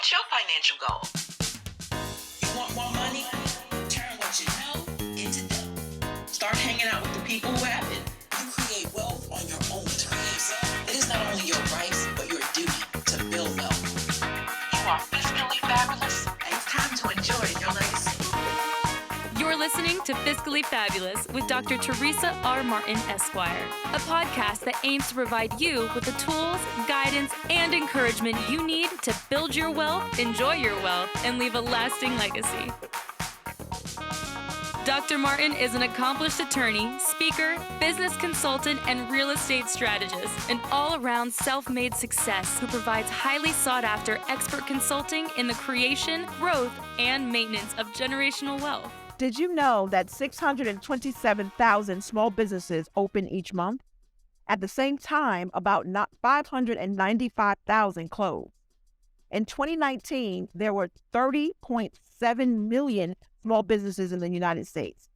What's your financial goal? You want more money? Turn what you know into dough. Start hanging out with the people who have it. You create wealth on your own terms. It is not only your rights, but your duty to build wealth. You are fiscally fabulous. It's time to enjoy your legacy. You're listening to Fiscally Fabulous with Dr. Teresa R. Martin, Esquire, a podcast that aims to provide you with the tools, guidance, and encouragement you need to build your wealth, enjoy your wealth, and leave a lasting legacy. Dr. Martin is an accomplished attorney, speaker, business consultant, and real estate strategist, an all-around self-made success who provides highly sought-after expert consulting in the creation, growth, and maintenance of generational wealth. Did you know that 627,000 small businesses open each month? At the same time, about 595,000 close. In 2019, there were 30.7 million small businesses in the United States.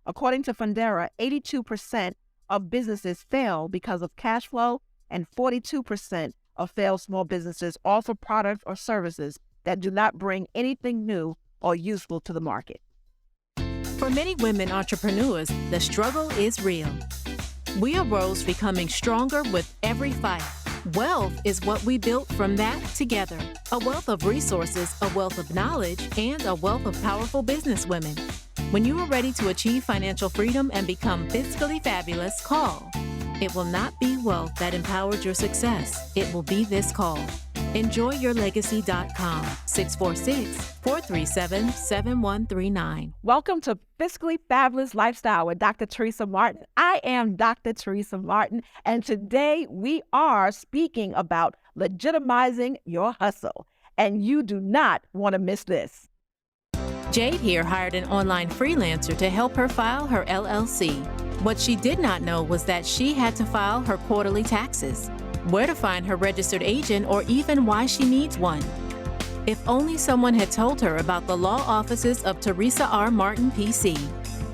According to Fundera, 82% of businesses fail because of cash flow, and 42% of failed small businesses offer products or services that do not bring anything new or useful to the market. For many women entrepreneurs, the struggle is real. We arose becoming stronger with every fight. Wealth is what we built from that together. A wealth of resources, a wealth of knowledge, and a wealth of powerful businesswomen. When you are ready to achieve financial freedom and become fiscally fabulous, call. It will not be wealth that empowered your success. It will be this call. EnjoyYourLegacy.com, 646-437-7139. Welcome to Fiscally Fabulous Lifestyle with Dr. Teresa Martin. I am Dr. Teresa Martin, and today we are speaking about legitimizing your hustle, and you do not want to miss this. Jade here hired an online freelancer to help her file her LLC. What she did not know was that she had to file her quarterly taxes, where to find her registered agent, or even why she needs one. If only someone had told her about the law offices of Teresa R. Martin, PC.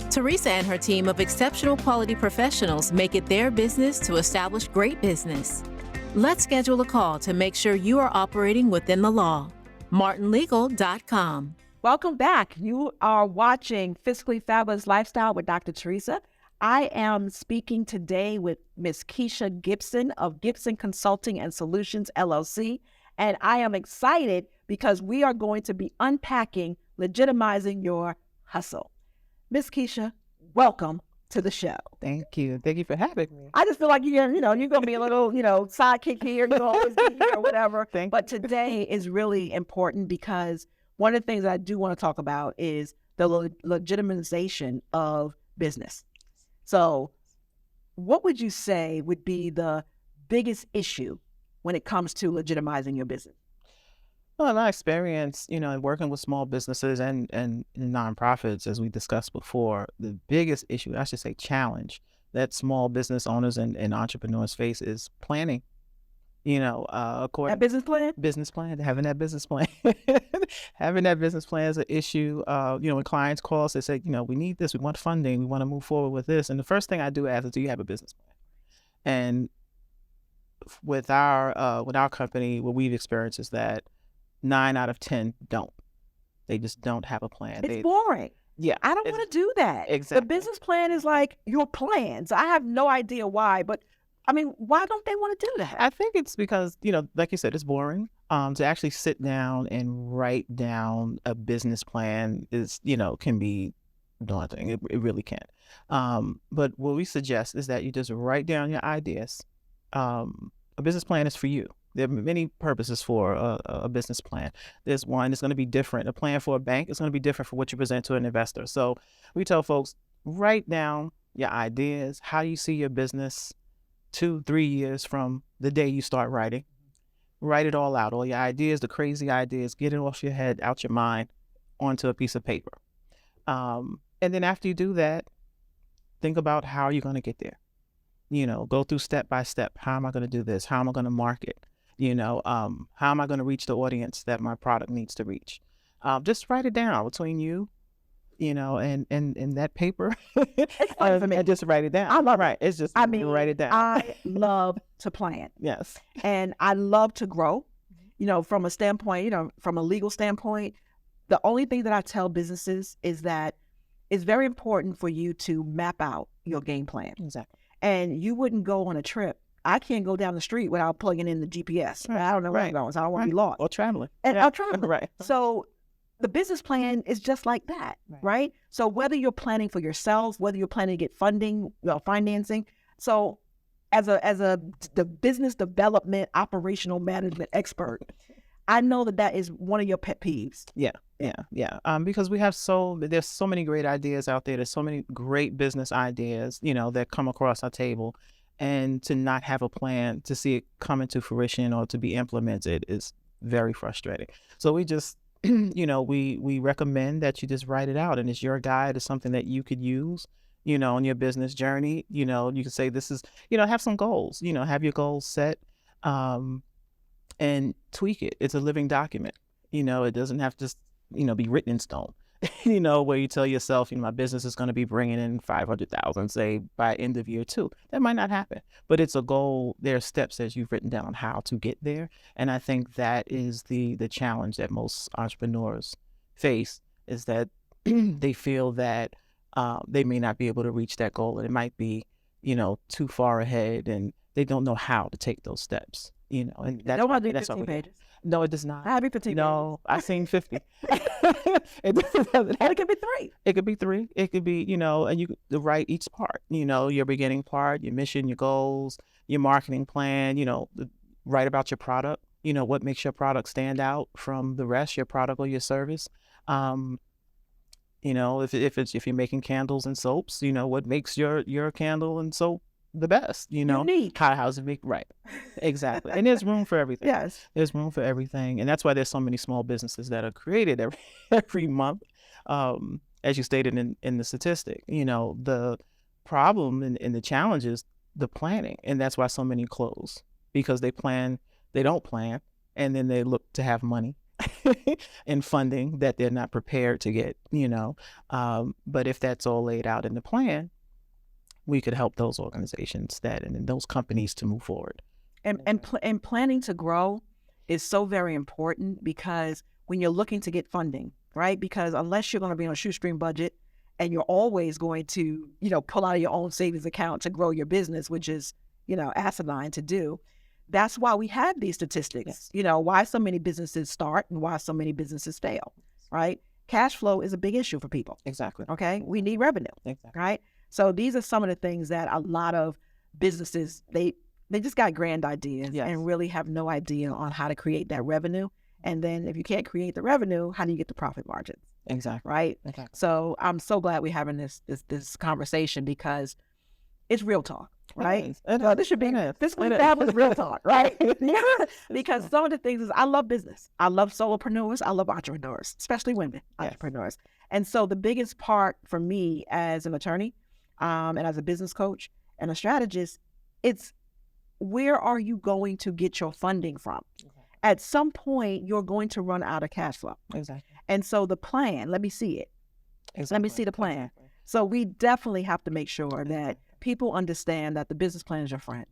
Teresa and her team of exceptional quality professionals make it their business to establish great business. Let's schedule a call to make sure you are operating within the law. martinlegal.com. Welcome back. You are watching Fiscally Fabulous Lifestyle with Dr. Teresa. I am speaking today with Ms. Keesha Gibson of Gibson Consulting and Solutions, LLC, and I am excited because we are going to be unpacking legitimizing your hustle. Ms. Keesha, welcome to the show. Thank you. Thank you for having me. I just feel like you're going to be a little, sidekick here. You're always be here or whatever. But today is really important because one of the things I do want to talk about is the legitimization of business. So what would you say would be the biggest issue when it comes to legitimizing your business? Well, in my experience, in working with small businesses and nonprofits, as we discussed before, the biggest issue, I should say challenge, that small business owners and entrepreneurs face is planning. According that business plan? Having that business plan. Having that business plan is an issue. When clients call us, they say, we need this, we want funding, we want to move forward with this. And the first thing I do ask is, do you have a business plan? And with our company, what we've experienced is that 9 out of 10 don't. They just don't have a plan. It's boring. Yeah. I don't want to do that. Exactly. The business plan is like your plans. I have no idea why, but why don't they want to do that? I think it's because, like you said, it's boring. To actually sit down and write down a business plan is, can be daunting. It really can. But what we suggest is that you just write down your ideas. A business plan is for you. There are many purposes for a business plan. There's one that's going to be different. A plan for a bank is going to be different for what you present to an investor. So we tell folks, write down your ideas, how you see your business 2-3 years from the day you start writing. Write it all out, all your ideas, the crazy ideas, get it off your head, out your mind, onto a piece of paper. And then after you do that, think about how you're going to get there. Go through step by step. How am I going to do this? How am I going to market? How am I going to reach the audience that my product needs to reach? Just write it down between you and that paper. It's fun for me. And just write it down. I love it. It's just, write it down. I love to plan. Yes. And I love to grow. from a standpoint, from a legal standpoint, the only thing that I tell businesses is that it's very important for you to map out your game plan. Exactly. And you wouldn't go on a trip. I can't go down the street without plugging in the GPS. Right. I don't know where I'm going, so I don't want to be lost. Or traveling. And Yeah. I'm traveling. Right. So the business plan is just like that, right? So whether you're planning for yourself, whether you're planning to get funding, financing. So as the business development, operational management expert, I know that is one of your pet peeves. Yeah. Because there's so many great ideas out there. There's so many great business ideas, that come across our table, and to not have a plan to see it come into fruition or to be implemented is very frustrating. So we just, we recommend that you just write it out, and it's your guide. It's something that you could use, on your business journey. You can say this is, have some goals, have your goals set, and tweak it. It's a living document. It doesn't have to, be written in stone, where you tell yourself, my business is going to be bringing in 500,000, say by end of year 2. That might not happen, but it's a goal. There are steps as you've written down how to get there. And I think that is the challenge that most entrepreneurs face, is that they feel that they may not be able to reach that goal, and it might be, too far ahead, and they don't know how to take those steps. And that's Don't want to do that's 15 what we do. pages. No, it does not. I have 15 No, I've seen 50. It could be 3. It could be 3. It could be, and you write each part, your beginning part, your mission, your goals, your marketing plan, write about your product, what makes your product stand out from the rest, your product or your service. If you're making candles and soaps, what makes your candle and soap the best, Unique. How's it make right? Exactly. And there's room for everything. Yes. There's room for everything. And that's why there's so many small businesses that are created every month. As you stated in the statistic, the problem and the challenge is the planning. And that's why so many close, because they don't plan, and then they look to have money and funding that they're not prepared to get, but if that's all laid out in the plan, we could help those organizations and those companies to move forward. And planning to grow is so very important, because when you're looking to get funding, right? Because unless you're going to be on a shoestring budget and you're always going to, pull out of your own savings account to grow your business, which is, asinine to do. That's why we have these statistics, why so many businesses start and why so many businesses fail, right? Cash flow is a big issue for people. Exactly. Okay. We need revenue. Exactly. Right. So these are some of the things that a lot of businesses, they just got grand ideas and really have no idea on how to create that revenue. And then if you can't create the revenue, how do you get the profit margins? Exactly. Right. Exactly. So I'm so glad we're having this conversation, because it's real talk, right? This should be Fiscally Fabulous real talk, right? Because some of the things is, I love business. I love solopreneurs. I love entrepreneurs, especially women entrepreneurs. And so the biggest part for me as an attorney, and as a business coach and a strategist, it's where are you going to get your funding from? Okay. At some point, you're going to run out of cash flow. Exactly. And so the plan, let me see it. Exactly. Let me see the plan. Exactly. So we definitely have to make sure that people understand that the business plan is your friend,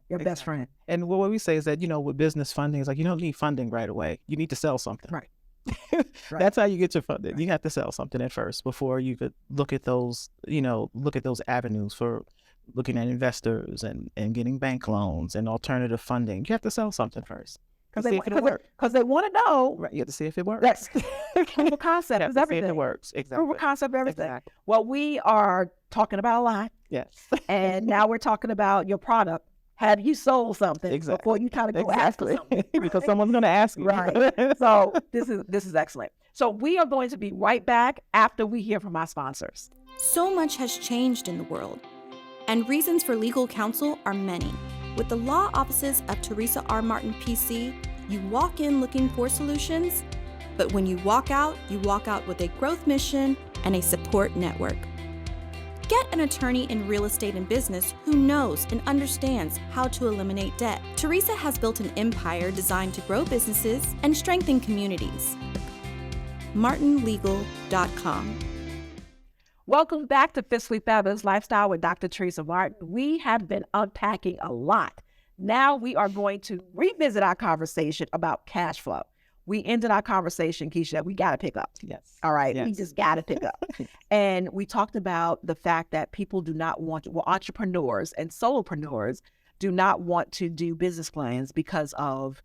your best friend. And what we say is that, with business funding, it's like, you don't need funding right away. You need to sell something. Right. That's how you get your funding. Right. You have to sell something at first before you could look at those avenues for looking at investors and getting bank loans and alternative funding. You have to sell something first. Because they want to know. Right. You have to see if it works. That's proof of concept is everything. See if it works. Exactly. Proof of concept, everything. Exactly. Well, we are talking about a lot. Yes. And now we're talking about your product. Have you sold something before you kind of go ask for something? Because someone's going to ask you. Right. So this is excellent. So we are going to be right back after we hear from our sponsors. So much has changed in the world, and reasons for legal counsel are many. With the law offices of Teresa R. Martin, PC, you walk in looking for solutions, but when you walk out with a growth mission and a support network. Get an attorney in real estate and business who knows and understands how to eliminate debt. Teresa has built an empire designed to grow businesses and strengthen communities. martinlegal.com. Welcome back to Fiscally Fabulous Lifestyle with Dr. Teresa Martin. We have been unpacking a lot Now we are going to revisit our conversation about cash flow. We ended our conversation, Keesha, we got to pick up. Yes. All right. Yes. We just got to pick up. And we talked about the fact that people do not want to, well, entrepreneurs and solopreneurs do not want to do business plans because of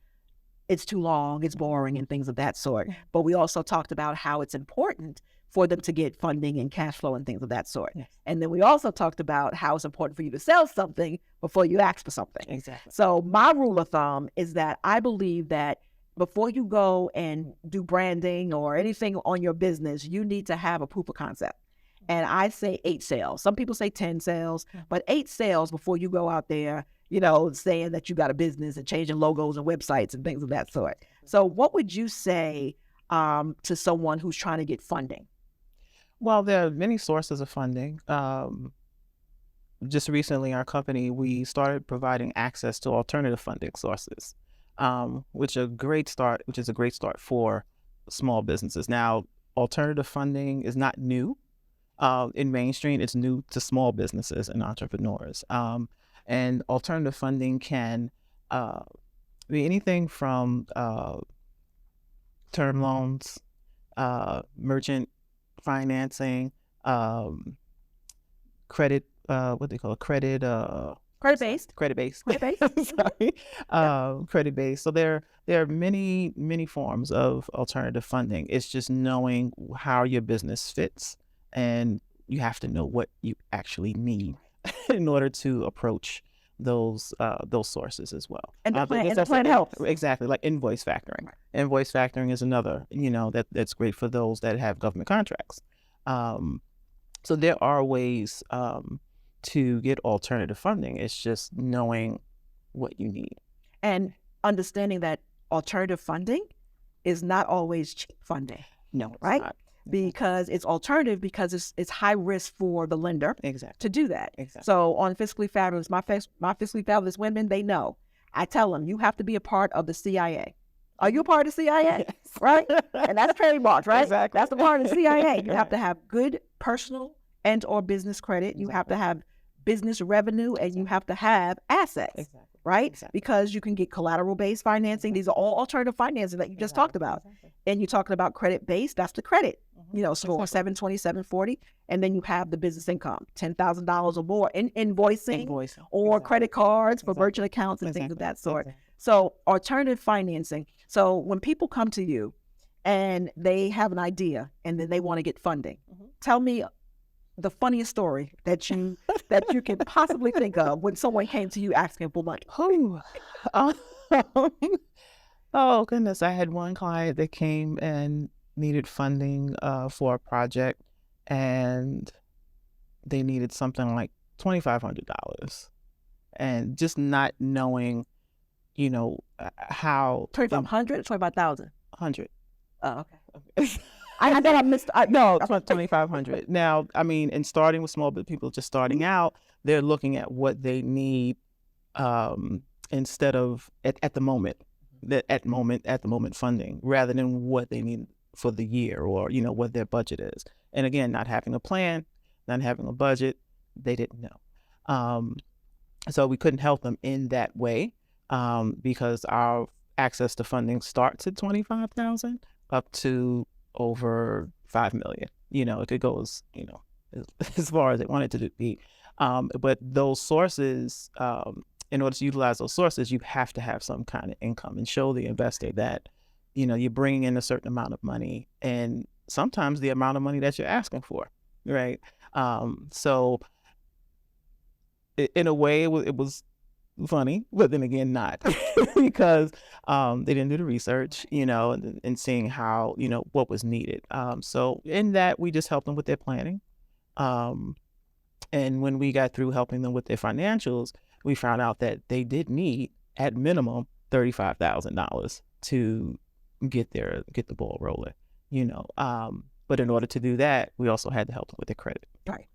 it's too long, it's boring, and things of that sort. But we also talked about how it's important for them to get funding and cash flow and things of that sort. Yes. And then we also talked about how it's important for you to sell something before you ask for something. Exactly. So my rule of thumb is that I believe that before you go and do branding or anything on your business, you need to have a proof of concept. And I say 8 sales. Some people say 10 sales, but 8 sales before you go out there, saying that you got a business and changing logos and websites and things of that sort. So what would you say to someone who's trying to get funding? Well, there are many sources of funding. Just recently, our company, we started providing access to alternative funding sources, which is a great start for small businesses. Now, alternative funding is not new. In mainstream, it's new to small businesses and entrepreneurs. And alternative funding can be anything from term loans, merchant financing, credit, what they call it, Credit-based. Credit-based. Credit-based. Sorry. Credit-based. So there are many, many forms of alternative funding. It's just knowing how your business fits, and you have to know what you actually need in order to approach those sources as well. And the plan helps. Exactly, like invoice factoring. Right. Invoice factoring is another, that's great for those that have government contracts. So there are ways to get alternative funding. It's just knowing what you need. And understanding that alternative funding is not always cheap funding. No, it's right? not. Because it's alternative because it's high risk for the lender to do that. Exactly. So on Fiscally Fabulous, my Fiscally Fabulous women, they know. I tell them, you have to be a part of the CIA. Are you a part of the CIA? Yes. Right? And that's trademarked, right? Exactly. That's the part of the CIA. You have to have good personal and or business credit. You have to have business revenue, and you have to have assets. Exactly. Right? Exactly. Because you can get collateral-based financing. These are all alternative financing that you just talked about. Exactly. And you're talking about credit-based, that's the credit. Score 720, 740. And then you have the business income, $10,000 or more in invoicing or credit cards for merchant accounts and things of that sort. So alternative financing. So when people come to you and they have an idea and then they want to get funding, tell me the funniest story that you can possibly think of when someone came to you asking for money. Oh goodness, I had one client that came and needed funding for a project, and they needed something like $2,500, and just not knowing, how 2,500, 25,000. 100. Oh, okay. I thought I missed. No, 2,500. Now, and starting with small people just starting out, they're looking at what they need instead of at the moment funding, rather than what they need for the year or what their budget is. And again, not having a plan, not having a budget, they didn't know. So we couldn't help them in that way because our access to funding starts at $25,000 up to over $5 million. It could go as far as they want it to be. But those sources, in order to utilize those sources, you have to have some kind of income and show the investor that, you're bringing in a certain amount of money, and sometimes the amount of money that you're asking for, right? So in a way, it was funny, but then again, not because they didn't do the research, and seeing how, what was needed. So in that, we just helped them with their planning. And when we got through helping them with their financials, we found out that they did need, at minimum, $35,000 to get the ball rolling, But in order to do that, we also had to help them with their credit. Right.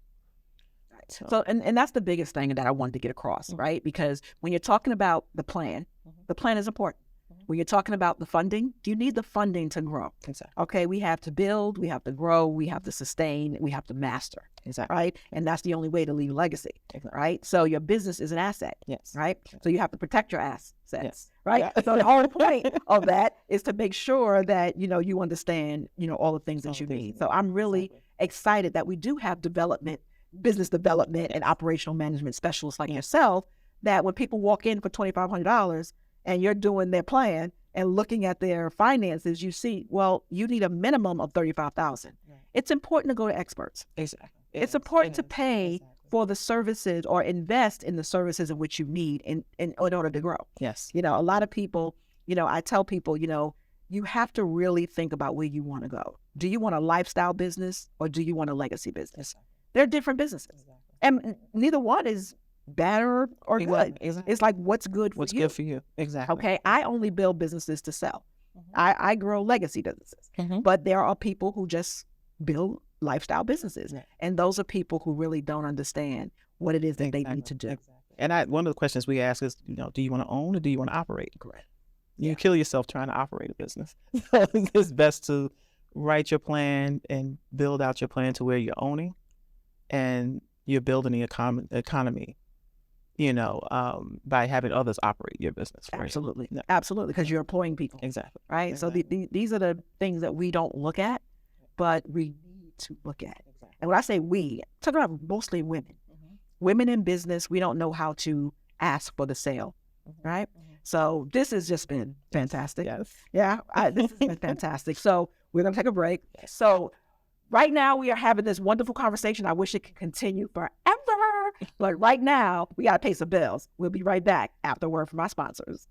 So, and that's the biggest thing that I wanted to get across, right? Because when you're talking about the plan is important. When you're talking about the funding, do you need the funding to grow? Exactly. Okay, we have to build, we have to grow, we have to sustain, we have to master. Exactly. Right? And that's the only way to leave legacy. Exactly. Right? So your business is an asset. Yes. Right? So you have to protect your assets. Yes. Right? Yeah. So the whole point of that is to make sure that, you understand, all the things that you need. So I'm really excited that we do have business development and operational management specialists like yourself, that when people walk in for $2,500 and you're doing their plan and looking at their finances, you see, well, you need a minimum of $35,000. Right. It's important to go to experts. Exactly. It's important to pay for the services or invest in the services in which you need in order to grow. Yes. A lot of people, I tell people, you have to really think about where you want to go. Do you want a lifestyle business or do you want a legacy business? Exactly. They're different businesses. Exactly. And neither one is better or good. Exactly. It's like what's good for you. What's good for you. Exactly. Okay. I only build businesses to sell. Mm-hmm. I grow legacy businesses. Mm-hmm. But there are people who just build lifestyle businesses. Yeah. And those are people who really don't understand what it is that they need to do. Exactly. And one of the questions we ask is, do you want to own or do you want to operate? Correct. You kill yourself trying to operate a business. It's best to write your plan and build out your plan to where you're owning and you're building the economy, by having others operate your business. Absolutely. Yeah. Absolutely. Because you're employing people. Exactly. Right. Exactly. So these are the things that we don't look at, but we need to look at. Exactly. And when I say we, I'm talking about mostly women. Mm-hmm. Women in business, we don't know how to ask for the sale. Mm-hmm. Right. Mm-hmm. So this has just been fantastic. Yes. Yeah. This has been fantastic. So we're going to take a break. Yes. So right now we are having this wonderful conversation. I wish it could continue forever. But right now we got to pay some bills. We'll be right back after a word from our sponsors.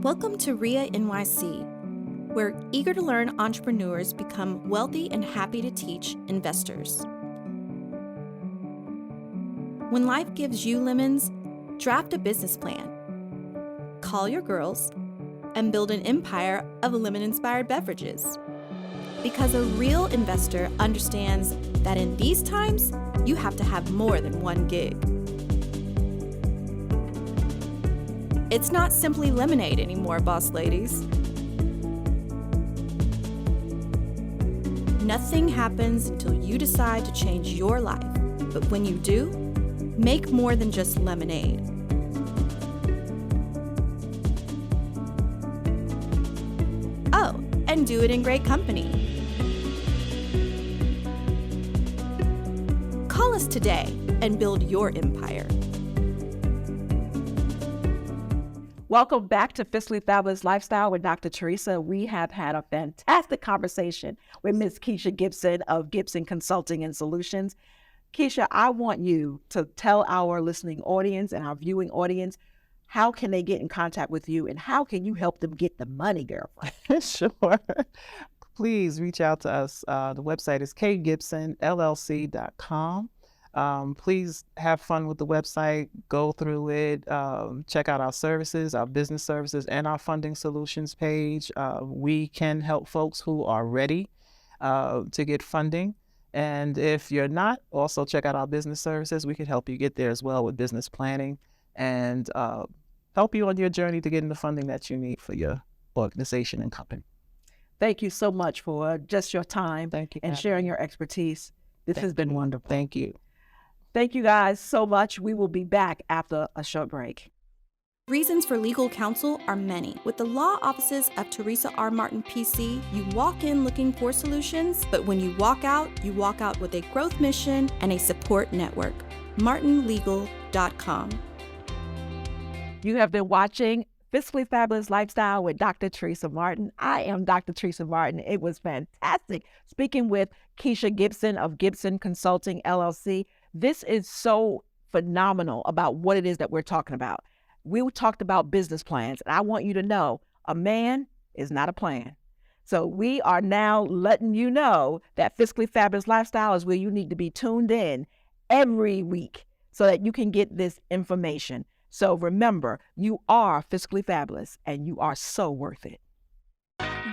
Welcome to RIA NYC, where eager to learn entrepreneurs become wealthy and happy to teach investors. When life gives you lemons, draft a business plan. Call your girls and build an empire of lemon-inspired beverages. Because a real investor understands that in these times, you have to have more than one gig. It's not simply lemonade anymore, boss ladies. Nothing happens until you decide to change your life. But when you do, make more than just lemonade. Oh, and do it in great company. Call us today and build your empire. Welcome back to Fiscally Fabulous Lifestyle with Dr. Teresa. We have had a fantastic conversation with Ms. Keesha Gibson of Gibson Consulting Solutions. Keesha, I want you to tell our listening audience and our viewing audience, how can they get in contact with you and how can you help them get the money, girlfriend? Sure. Please reach out to us. The website is kgibsonllc.com. Please have fun with the website, go through it, check out our services, our business services, and our funding solutions page. We can help folks who are ready to get funding. And if you're not, also check out our business services. We can help you get there as well with business planning and help you on your journey to getting the funding that you need for your organization and company. Thank you so much for just your time. Thank you, and sharing your expertise. This has been wonderful. Thank you. Thank you guys so much. We will be back after a short break. Reasons for legal counsel are many. With the law offices of Teresa R. Martin, PC, you walk in looking for solutions, but when you walk out with a growth mission and a support network. martinlegal.com. You have been watching Fiscally Fabulous Lifestyle with Dr. Teresa Martin. I am Dr. Teresa Martin. It was fantastic speaking with Keesha Gibson of Gibson Consulting LLC. This is so phenomenal about what it is that we're talking about. We talked about business plans, and I want you to know a man is not a plan. So we are now letting you know that Fiscally Fabulous Lifestyle is where you need to be tuned in every week so that you can get this information. So remember, you are fiscally fabulous and you are so worth it.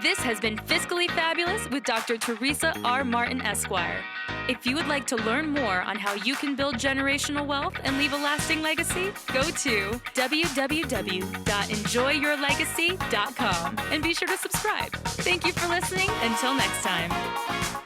This has been Fiscally Fabulous with Dr. Teresa R. Martin, Esquire. If you would like to learn more on how you can build generational wealth and leave a lasting legacy, go to www.enjoyyourlegacy.com and be sure to subscribe. Thank you for listening. Until next time.